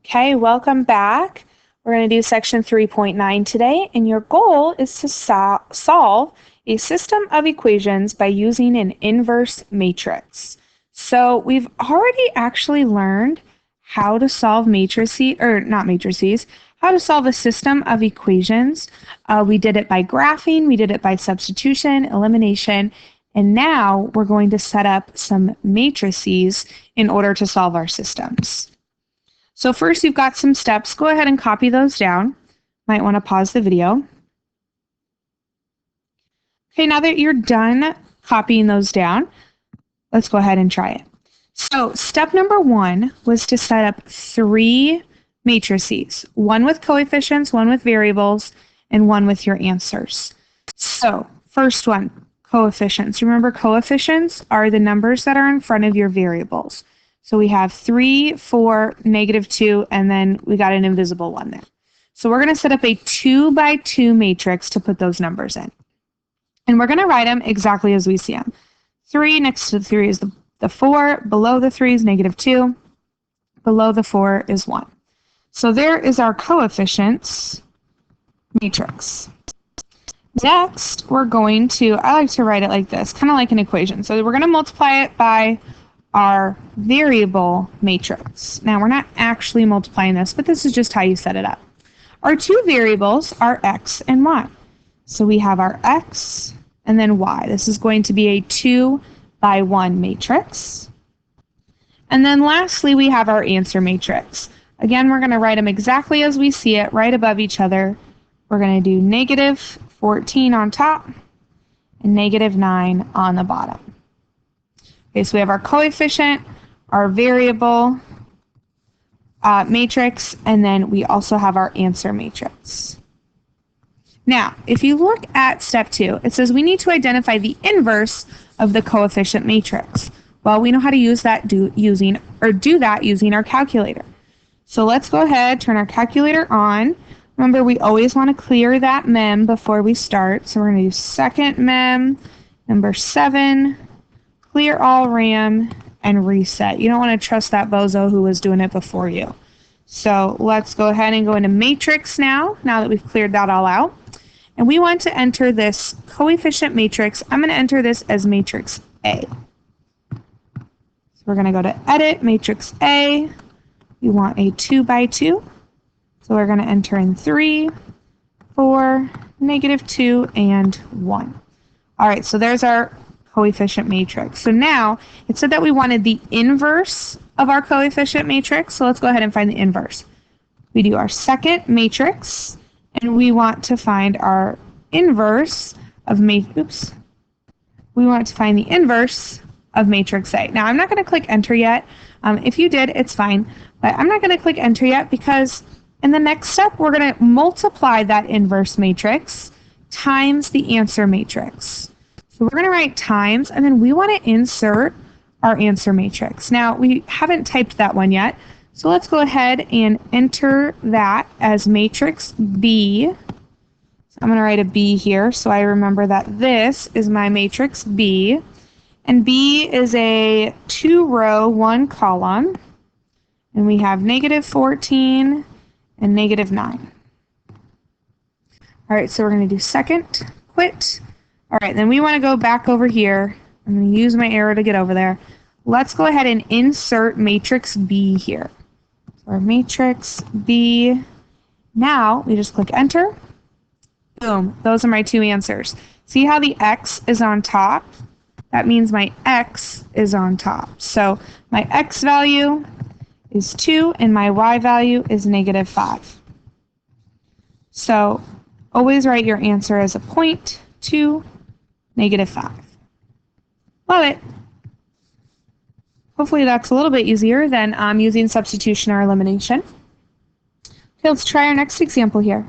Okay, welcome back. We're going to do section 3.9 today, and your goal is to solve a system of equations by using an inverse matrix. So we've already actually learned how to solve matrices, or not matrices, how to solve a system of equations. We did it by graphing, we did it by substitution, elimination, and now we're going to set up some matrices in order to solve our systems. So first you've got some steps. Go ahead and copy those down. Might want to pause the video. Okay, now that you're done copying those down, let's go ahead and try it. So step number 1 was to set up 3 matrices, one with coefficients, one with variables, and one with your answers. So first one, coefficients. Remember, coefficients are the numbers that are in front of your variables. So we have 3, 4, -2, and then we got an invisible one there. So we're going to set up a 2 by 2 matrix to put those numbers in. And we're going to write them exactly as we see them. 3 next to the 3 is the 4, below the 3 is -2, below the 4 is 1. So there is our coefficients matrix. Next, we're going to, I like to write it like this, kind of like an equation. So we're going to multiply it by our variable matrix. Now, we're not actually multiplying this, but this is just how you set it up. Our 2 variables are x and y. So we have our x and then y. This is going to be a 2 by 1 matrix. And then lastly, we have our answer matrix. Again, we're going to write them exactly as we see it, right above each other. We're going to do -14 on top and -9 on the bottom. Okay, so we have our coefficient, our variable matrix, and then we also have our answer matrix. Now, if you look at step 2, it says we need to identify the inverse of the coefficient matrix. Well, we know how to use that do that using our calculator. So let's go ahead, turn our calculator on. Remember, we always want to clear that mem before we start. So we're going to do second mem, number 7, clear all RAM, and reset. You don't want to trust that bozo who was doing it before you. So let's go ahead and go into matrix now that we've cleared that all out. And we want to enter this coefficient matrix. I'm going to enter this as matrix A. So we're going to go to edit, matrix A. We want a 2 by 2. So we're going to enter in 3, 4, -2, and 1. All right, so there's our coefficient matrix. So now it said that we wanted the inverse of our coefficient matrix. So let's go ahead and find the inverse. We do our second matrix, and we want to find our inverse of matrix. We want to find the inverse of matrix A. Now I'm not going to click enter yet. If you did, it's fine, but I'm not going to click enter yet because in the next step we're going to multiply that inverse matrix times the answer matrix. So we're going to write times, and then we want to insert our answer matrix. Now, we haven't typed that one yet, so let's go ahead and enter that as matrix B. So I'm going to write a B here so I remember that this is my matrix B. And B is a 2-row, 1-column. And we have -14 and -9. All right, so we're going to do second, quit. All right, then we want to go back over here. I'm going to use my arrow to get over there. Let's go ahead and insert matrix B here. So our matrix B. Now we just click enter. Boom, those are my 2 answers. See how the X is on top? That means my X is on top. So my X value is 2 and my Y value is -5. So always write your answer as a point, 2, -5. Love it. Hopefully that's a little bit easier than using substitution or elimination. Okay, let's try our next example here.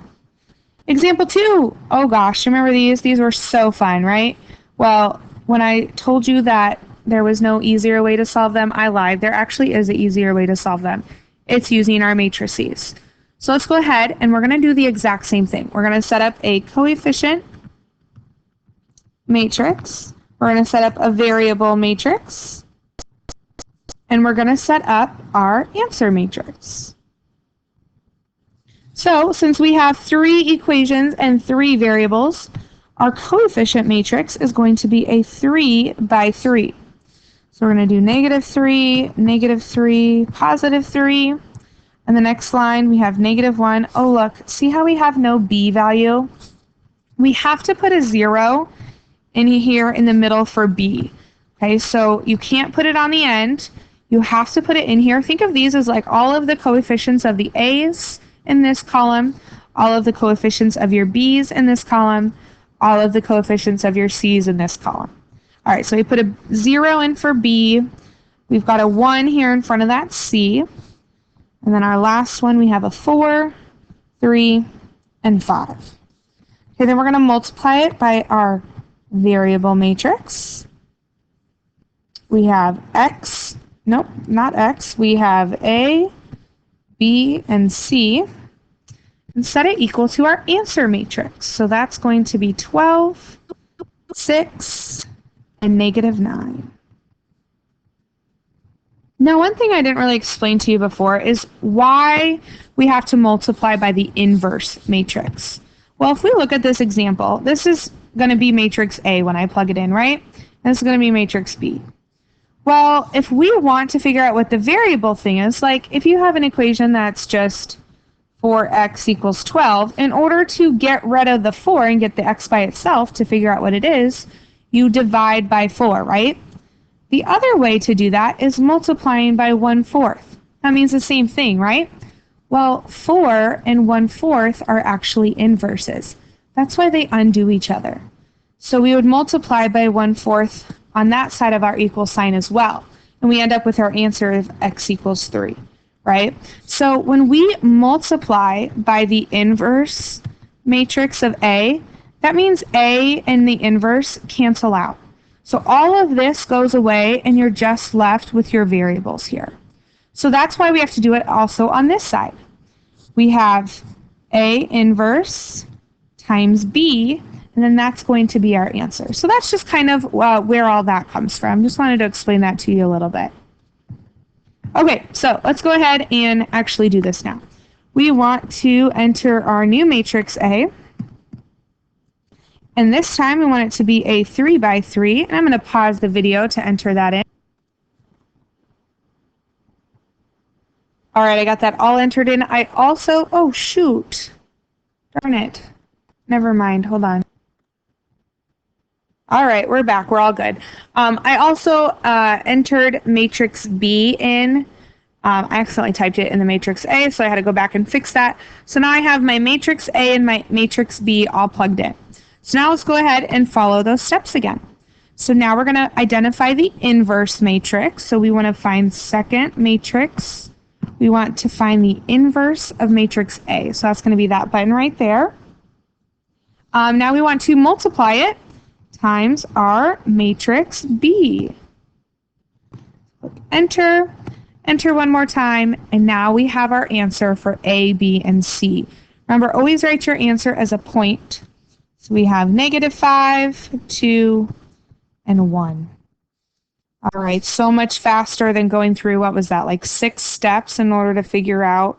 Example 2. Oh gosh, remember these? These were so fun, right? Well, when I told you that there was no easier way to solve them, I lied. There actually is an easier way to solve them. It's using our matrices. So let's go ahead and we're going to do the exact same thing. We're going to set up a coefficient matrix. We're going to set up a variable matrix. And we're going to set up our answer matrix. So since we have 3 equations and 3 variables, our coefficient matrix is going to be a 3 by 3. So we're going to do -3, -3, +3. And the next line we have -1. Oh, look, see how we have no b value? We have to put a 0 in here in the middle for b. Okay, so you can't put it on the end. You have to put it in here. Think of these as like all of the coefficients of the a's in this column, all of the coefficients of your b's in this column, all of the coefficients of your c's in this column. All right, so we put a 0 in for b. We've got a 1 here in front of that c. And then our last one, we have a 4, 3, and 5. Okay, then we're going to multiply it by our variable matrix. We have x, nope, not x. We have a, b, and c. And set it equal to our answer matrix. So that's going to be 12, 6, and -9. Now, one thing I didn't really explain to you before is why we have to multiply by the inverse matrix. Well, if we look at this example, this is going to be matrix A when I plug it in, right? And this is going to be matrix B. Well, if we want to figure out what the variable thing is, like if you have an equation that's just 4x equals 12, in order to get rid of the 4 and get the x by itself to figure out what it is, you divide by 4, right? The other way to do that is multiplying by 1/4. That means the same thing, right? Well, 4 and 1/4 are actually inverses. That's why they undo each other. So we would multiply by 1/4 on that side of our equal sign as well. And we end up with our answer of x equals 3, right? So when we multiply by the inverse matrix of A, that means A and the inverse cancel out. So all of this goes away and you're just left with your variables here. So that's why we have to do it also on this side. We have A inverse times B, and then that's going to be our answer. So that's just kind of where all that comes from. Just wanted to explain that to you a little bit. Okay, so let's go ahead and actually do this now. We want to enter our new matrix A. And this time we want it to be a 3 by 3. And I'm going to pause the video to enter that in. All right, I got that all entered in. I also, oh shoot, darn it. Never mind, hold on. All right, we're back, we're all good. I also entered matrix B in. I accidentally typed it in the matrix A, so I had to go back and fix that. So now I have my matrix A and my matrix B all plugged in. So now let's go ahead and follow those steps again. So now we're going to identify the inverse matrix. So we want to find second matrix. We want to find the inverse of matrix A. So that's going to be that button right there. Now we want to multiply it times our matrix B. Enter, enter one more time, and now we have our answer for A, B, and C. Remember, always write your answer as a point. So we have -5, 2, and 1. All right, so much faster than going through, what was that, like 6 steps in order to figure out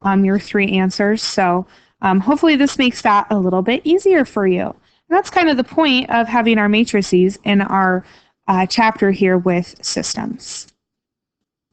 your 3 answers. So hopefully this makes that a little bit easier for you. And that's kind of the point of having our matrices in our chapter here with systems.